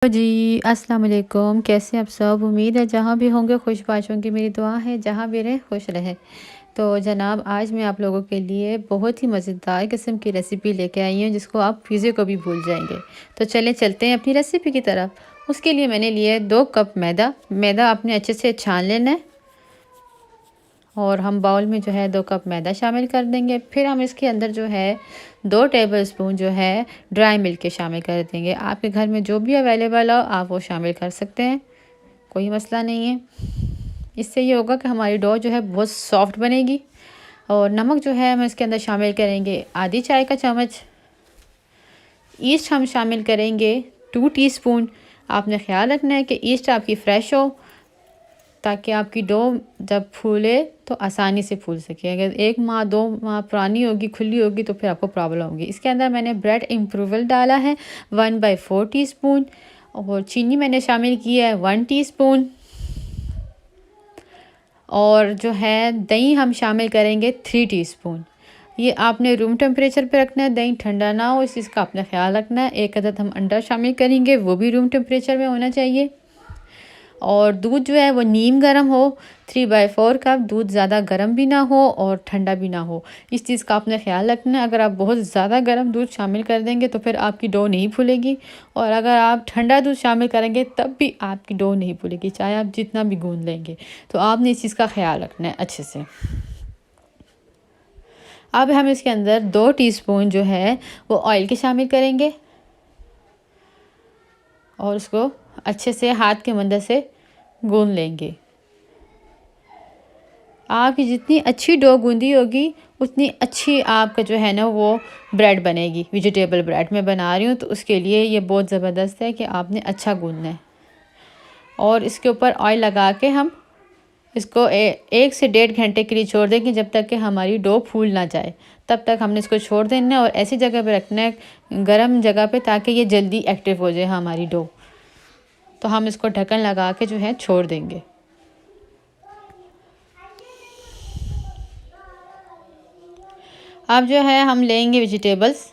तो जी अस्सलाम वालेकुम, कैसे आप सब। उम्मीद है जहाँ भी होंगे खुशबाश होंगे। मेरी दुआ है जहाँ भी रहे खुश रहें। तो जनाब आज मैं आप लोगों के लिए बहुत ही मज़ेदार किस्म की रेसिपी लेके आई हूँ जिसको आप पिज़्ज़े को भी भूल जाएंगे। तो चलते हैं अपनी रेसिपी की तरफ। उसके लिए मैंने लिया है 2 कप मैदा आपने अच्छे से छान लेना है। और हम बाउल में जो है 2 कप मैदा शामिल कर देंगे। फिर हम इसके अंदर जो है 2 टेबलस्पून जो है ड्राई मिल्क के शामिल कर देंगे। आपके घर में जो भी अवेलेबल हो आप वो शामिल कर सकते हैं, कोई मसला नहीं है। इससे ये होगा कि हमारी डो जो है बहुत सॉफ्ट बनेगी। और नमक जो है हम इसके अंदर शामिल करेंगे आधी चाय का चम्मच। ईस्ट हम शामिल करेंगे 2 टीस्पून। आपने ख्याल रखना है कि ईस्ट आपकी फ़्रेश हो ताकि आपकी डो जब फूले तो आसानी से फूल सके। अगर 1 माह 2 माह पुरानी होगी, खुली होगी, तो फिर आपको प्रॉब्लम होगी। इसके अंदर मैंने ब्रेड इम्प्रूवल डाला है 1/4 टीस्पून। और चीनी मैंने शामिल की है 1 टीस्पून। और जो है दही हम शामिल करेंगे 3 टीस्पून। ये आपने रूम टेम्परेचर पे रखना है, दही ठंडा ना हो इस चीज़ का आपने ख्याल रखना है। 1 अदद हम अंडा शामिल करेंगे, वो भी रूम टेम्परेचर में होना चाहिए। और दूध जो है वो नीम गर्म हो, 3/4 कप। दूध ज़्यादा गर्म भी ना हो और ठंडा भी ना हो, इस चीज़ का आपने ख्याल रखना है। अगर आप बहुत ज़्यादा गर्म दूध शामिल कर देंगे तो फिर आपकी डो नहीं फूलेगी। और अगर आप ठंडा दूध शामिल करेंगे तब भी आपकी डो नहीं फूलेगी, चाहे आप जितना भी गूंद लेंगे। तो आपने इस चीज़ का ख्याल रखना है अच्छे से। अब हम इसके अंदर 2 टीस्पून जो है वो ऑयल के शामिल करेंगे और उसको अच्छे से हाथ के मदद से गूंद लेंगे। आपकी जितनी अच्छी डो गूंदी होगी उतनी अच्छी आपका जो है ना वो ब्रेड बनेगी। वेजिटेबल ब्रेड मैं बना रही हूँ तो उसके लिए ये बहुत ज़बरदस्त है कि आपने अच्छा गूंदना है। और इसके ऊपर ऑयल लगा के हम इसको 1 से 1.5 घंटे के लिए छोड़ देंगे, जब तक कि हमारी डो फूल ना जाए। तब तक हमने इसको छोड़ देना है और ऐसी जगह पे रखना है, गर्म जगह पे, ताकि ये जल्दी एक्टिव हो जाए हमारी डो। तो हम इसको ढक्कन लगा के जो है छोड़ देंगे। अब जो है हम लेंगे वेजिटेबल्स।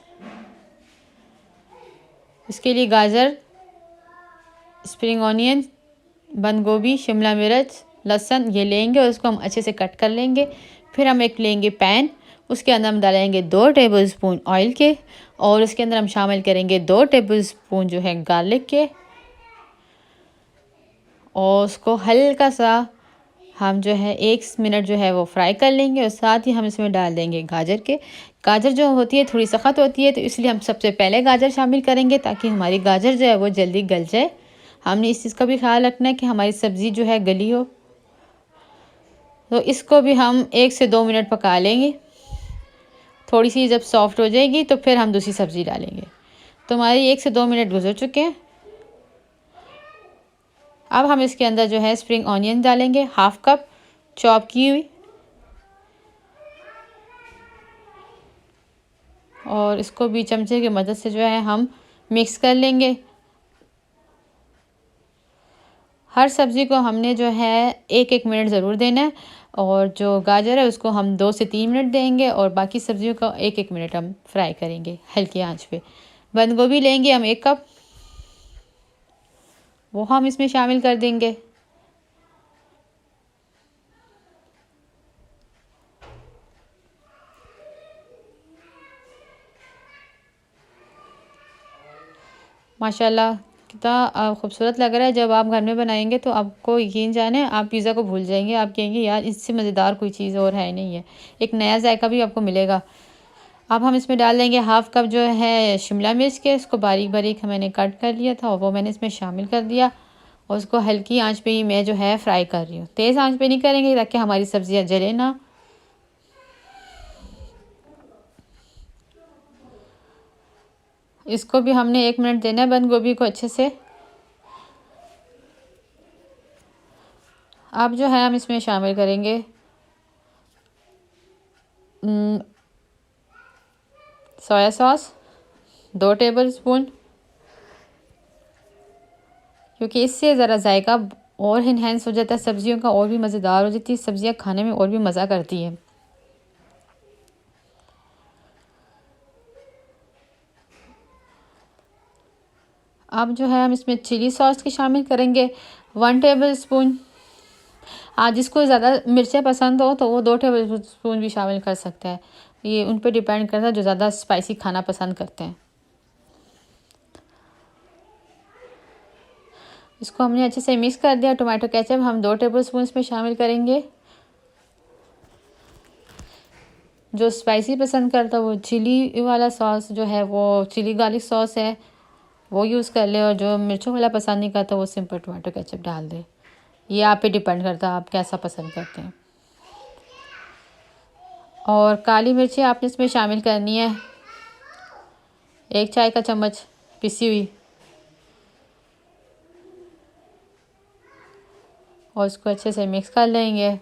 इसके लिए गाजर, स्प्रिंग ऑनियन, बंद गोभी, शिमला मिर्च, लहसुन ये लेंगे और उसको हम अच्छे से कट कर लेंगे। फिर हम एक लेंगे पैन, उसके अंदर हम डालेंगे 2 टेबलस्पून ऑयल के। और उसके अंदर हम शामिल करेंगे 2 टेबलस्पून जो है गार्लिक के। और उसको हल्का सा हम जो है 1 मिनट जो है वो फ्राई कर लेंगे। और साथ ही हम इसमें डाल देंगे गाजर के। गाजर जो होती है थोड़ी सख्त होती है, तो इसलिए हम सबसे पहले गाजर शामिल करेंगे ताकि हमारी गाजर जो है वो जल्दी गल जाए। हमने इस चीज़ का भी ख्याल रखना है कि हमारी सब्ज़ी जो है गली हो। तो इसको भी हम 1 से 2 मिनट पका लेंगे। थोड़ी सी जब सॉफ्ट हो जाएगी तो फिर हम दूसरी सब्ज़ी डालेंगे। तो हमारी 1 से 2 मिनट गुजर चुके हैं। अब हम इसके अंदर जो है स्प्रिंग ऑनियन डालेंगे, 1/2 कप चॉप की हुई। और इसको भी चमचे की मदद से जो है हम मिक्स कर लेंगे। हर सब्ज़ी को हमने जो है 1-1 मिनट ज़रूर देना है। और जो गाजर है उसको हम 2 से 3 मिनट देंगे और बाकी सब्ज़ियों को 1-1 मिनट हम फ्राई करेंगे हल्की आंच पे। बंद गोभी लेंगे हम 1 कप, वो हम इसमें शामिल कर देंगे। माशाल्लाह कितना खूबसूरत लग रहा है। जब आप घर में बनाएंगे तो आपको यकीन जाने आप पिज़्ज़ा को भूल जाएंगे। आप कहेंगे यार इससे मज़ेदार कोई चीज़ और है नहीं है, एक नया जायका भी आपको मिलेगा। अब हम इसमें डाल देंगे 1/2 कप जो है शिमला मिर्च के। इसको बारीक बारीक मैंने कट कर लिया था और वो मैंने इसमें शामिल कर दिया। और उसको हल्की आंच पे ही मैं जो है फ्राई कर रही हूँ, तेज़ आंच पे नहीं करेंगे ताकि हमारी सब्जियाँ जले ना। इसको भी हमने 1 मिनट देना है बंद गोभी को अच्छे से। अब जो है हम इसमें शामिल करेंगे सोया सॉस 2 टेबलस्पून, क्योंकि इससे ज़रा जायका और इन्हेंस हो जाता है सब्जियों का, और भी मज़ेदार हो जाती है सब्जियां, खाने में और भी मज़ा करती है। अब जो है हम इसमें चिली सॉस की शामिल करेंगे 1 टेबल स्पून। आज जिसको ज़्यादा मिर्चें पसंद हो तो वो 2 टेबल स्पून भी शामिल कर सकते हैं। ये उन पे डिपेंड करता है जो ज़्यादा स्पाइसी खाना पसंद करते हैं। इसको हमने अच्छे से मिक्स कर दिया। टोमेटो केचप हम 2 टेबल स्पून इसमें शामिल करेंगे। जो स्पाइसी पसंद करता है वो चिली वाला सॉस जो है वो चिली गार्लिक सॉस है वो यूज़ कर ले, और जो मिर्चों वाला पसंद नहीं करता वो सिंपल टोमेटो केचप डाल दे। ये आप पे डिपेंड करता है आप कैसा पसंद करते हैं। और काली मिर्ची आपने इसमें शामिल करनी है 1 चाय का चम्मच पिसी हुई, और इसको अच्छे से मिक्स कर लेंगे।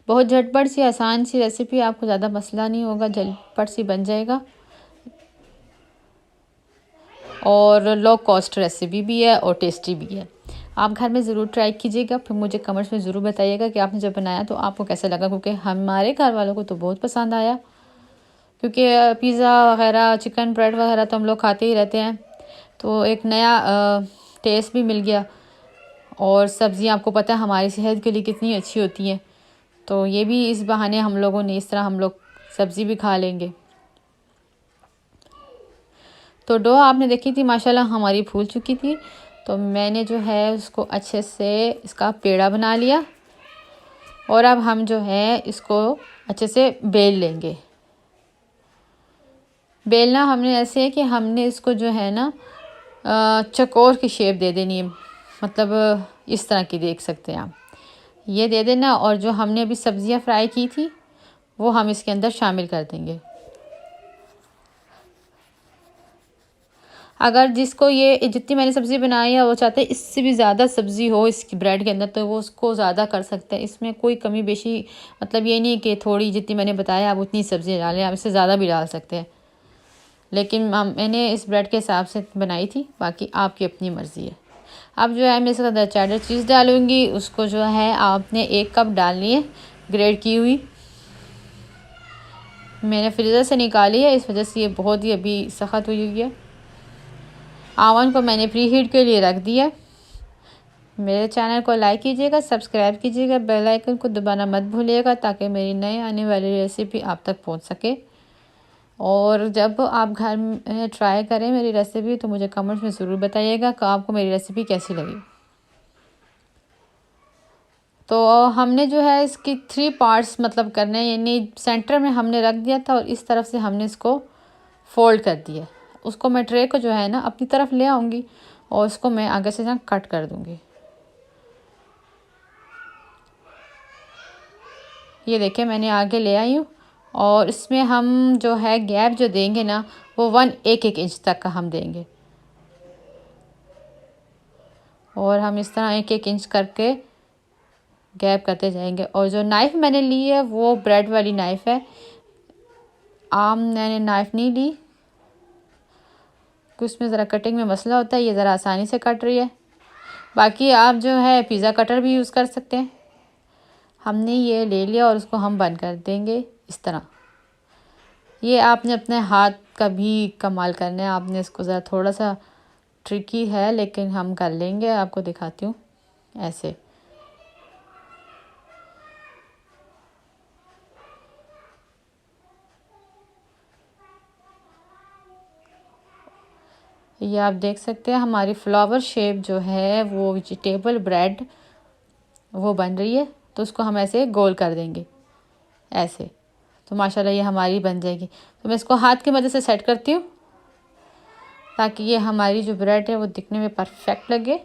बहुत झटपट सी आसान सी रेसिपी, आपको ज़्यादा मसला नहीं होगा, झटपट सी बन जाएगा और लो कॉस्ट रेसिपी भी है और टेस्टी भी है। आप घर में ज़रूर ट्राई कीजिएगा, फिर मुझे कमेंट्स में ज़रूर बताइएगा कि आपने जब बनाया तो आपको कैसा लगा, क्योंकि हमारे घर वालों को तो बहुत पसंद आया। क्योंकि पिज़्ज़ा वगैरह चिकन ब्रेड वगैरह तो हम लोग खाते ही रहते हैं, तो एक नया टेस्ट भी मिल गया। और सब्ज़ियाँ आपको पता है हमारी सेहत के लिए कितनी अच्छी होती हैं, तो ये भी इस बहाने हम लोगों ने इस तरह हम लोग सब्ज़ी भी खा लेंगे। तो डो आपने देखी थी माशाल्लाह हमारी फूल चुकी थी, तो मैंने जो है उसको अच्छे से इसका पेड़ा बना लिया, और अब हम जो है इसको अच्छे से बेल लेंगे। बेलना हमने ऐसे है कि हमने इसको जो है ना चकोर की शेप दे देनी है, मतलब इस तरह की देख सकते हैं आप, ये दे देना। और जो हमने अभी सब्ज़ियां फ्राई की थी वो हम इसके अंदर शामिल कर देंगे। अगर जिसको ये जितनी मैंने सब्ज़ी बनाई है वो चाहते हैं इससे भी ज़्यादा सब्ज़ी हो इसकी ब्रेड के अंदर, तो वो उसको ज़्यादा कर सकते हैं। इसमें कोई कमी बेशी, मतलब ये नहीं कि थोड़ी जितनी मैंने बताया आप उतनी सब्ज़ी डालें, आप इससे ज़्यादा भी डाल सकते हैं, लेकिन मैंने इस ब्रेड के हिसाब से बनाई थी, बाकी आपकी अपनी मर्ज़ी है। अब जो है मैं इसके अंदर चेडर चीज़ डालूँगी, उसको जो है आपने 1 कप डालनी है ग्रेट की हुई। मैंने फ्रीज़र से निकाली है, इस वजह से ये बहुत ही अभी सख्त हुई हुई है। ओवन को मैंने प्री हीट के लिए रख दिया। मेरे चैनल को लाइक कीजिएगा, सब्सक्राइब कीजिएगा, बेल आइकन को दबाना मत भूलिएगा ताकि मेरी नई आने वाली रेसिपी आप तक पहुंच सके। और जब आप घर में ट्राई करें मेरी रेसिपी तो मुझे कमेंट्स में ज़रूर बताइएगा कि आपको मेरी रेसिपी कैसी लगी। तो हमने जो है इसकी 3 पार्ट्स मतलब करने हैं, यानी सेंटर में हमने रख दिया था और इस तरफ से हमने इसको फोल्ड कर दिया। उसको मैं ट्रे को जो है ना अपनी तरफ ले आऊँगी और उसको मैं आगे से ना कट कर दूँगी। ये देखिए मैंने आगे ले आई हूँ, और इसमें हम जो है गैप जो देंगे ना वो 1 इंच तक का हम देंगे, और हम इस तरह 1 इंच करके गैप करते जाएंगे। और जो नाइफ़ मैंने ली है वो ब्रेड वाली नाइफ़ है, आम मैंने नाइफ़ नहीं ली क्योंकि उसमें ज़रा कटिंग में मसला होता है, ये ज़रा आसानी से कट रही है। बाकी आप जो है पिज़्ज़ा कटर भी यूज़ कर सकते हैं। हमने ये ले लिया और उसको हम बंद कर देंगे इस तरह। ये आपने अपने हाथ का भी कमाल करना है, आपने इसको ज़रा थोड़ा सा ट्रिकी है लेकिन हम कर लेंगे। आपको दिखाती हूँ ऐसे। ये आप देख सकते हैं हमारी फ्लावर शेप जो है वो वेजिटेबल ब्रेड वो बन रही है, तो उसको हम ऐसे गोल कर देंगे ऐसे, तो माशाल्लाह ये हमारी बन जाएगी। तो मैं इसको हाथ की मदद से सेट करती हूँ ताकि ये हमारी जो ब्रेड है वो दिखने में परफेक्ट लगे।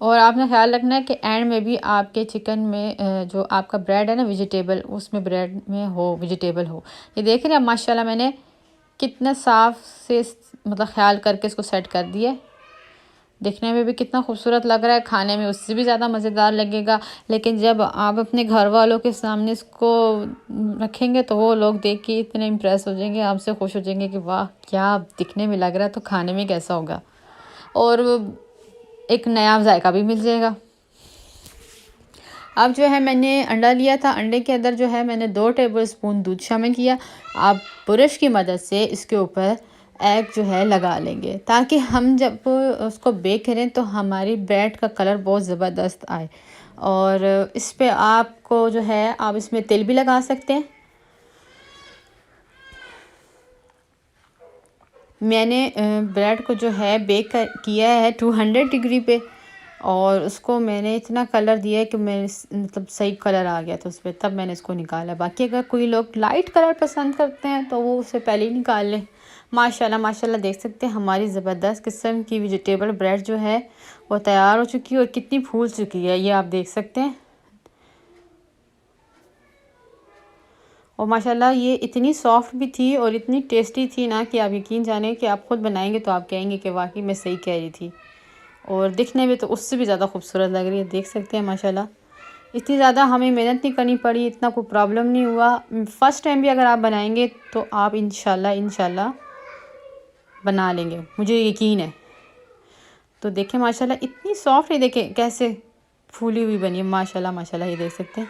और आपने ख्याल रखना है कि एंड में भी आपके चिकन में जो आपका ब्रेड है ना वेजिटेबल, उसमें ब्रेड में हो वेजिटेबल हो। ये देख रहे हैं माशाल्लाह मैंने कितना साफ से मतलब ख्याल करके इसको सेट कर दिया। दिखने में भी कितना खूबसूरत लग रहा है, खाने में उससे भी ज़्यादा मज़ेदार लगेगा। लेकिन जब आप अपने घर वालों के सामने इसको रखेंगे तो वो लोग देख के इतने इम्प्रेस हो जाएंगे, आपसे खुश हो जाएंगे कि वाह क्या दिखने में लग रहा है, तो खाने में कैसा होगा, और एक नया जायका भी मिल जाएगा। अब जो है मैंने अंडा लिया था, अंडे के अंदर जो है मैंने 2 टेबलस्पून दूध शामिल किया। आप ब्रश की मदद से इसके ऊपर एग जो है लगा लेंगे, ताकि हम जब उसको बेक करें तो हमारी ब्रेड का कलर बहुत ज़बरदस्त आए। और इस पे आपको जो है आप इसमें तेल भी लगा सकते हैं। मैंने ब्रेड को जो है बेक किया है 200 डिग्री पे, और उसको मैंने इतना कलर दिया है कि मैं मतलब सही कलर आ गया था उस पर, तब मैंने इसको निकाला। बाकी अगर कोई लोग लाइट कलर पसंद करते हैं तो वो उससे पहले ही निकाल लें। माशाल्लाह माशाल्लाह देख सकते हैं हमारी ज़बरदस्त किस्म की वेजिटेबल ब्रेड जो है वो तैयार हो चुकी है और कितनी फूल चुकी है, ये आप देख सकते हैं। और माशाल्लाह ये इतनी सॉफ्ट भी थी और इतनी टेस्टी थी ना कि आप यकीन जाने कि आप ख़ुद बनाएंगे तो आप कहेंगे कि वाकई मैं सही कह रही थी। और दिखने में तो उससे भी ज़्यादा खूबसूरत लग रही है, देख सकते हैं माशाल्लाह। इतनी ज़्यादा हमें मेहनत नहीं करनी पड़ी, इतना कोई प्रॉब्लम नहीं हुआ। फ़र्स्ट टाइम भी अगर आप बनाएंगे तो आप इंशाल्लाह बना लेंगे, मुझे यकीन है। तो देखें माशाल्लाह इतनी सॉफ्ट है, देखें कैसे फूली हुई बनी है माशाल्लाह माशाल्लाह, ये देख सकते हैं।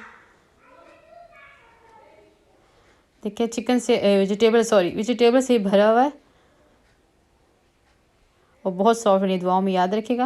देखिए चिकन से वेजिटेबल से भरा हुआ है और बहुत सॉफ्ट बनी। दुआओं में याद रखिएगा।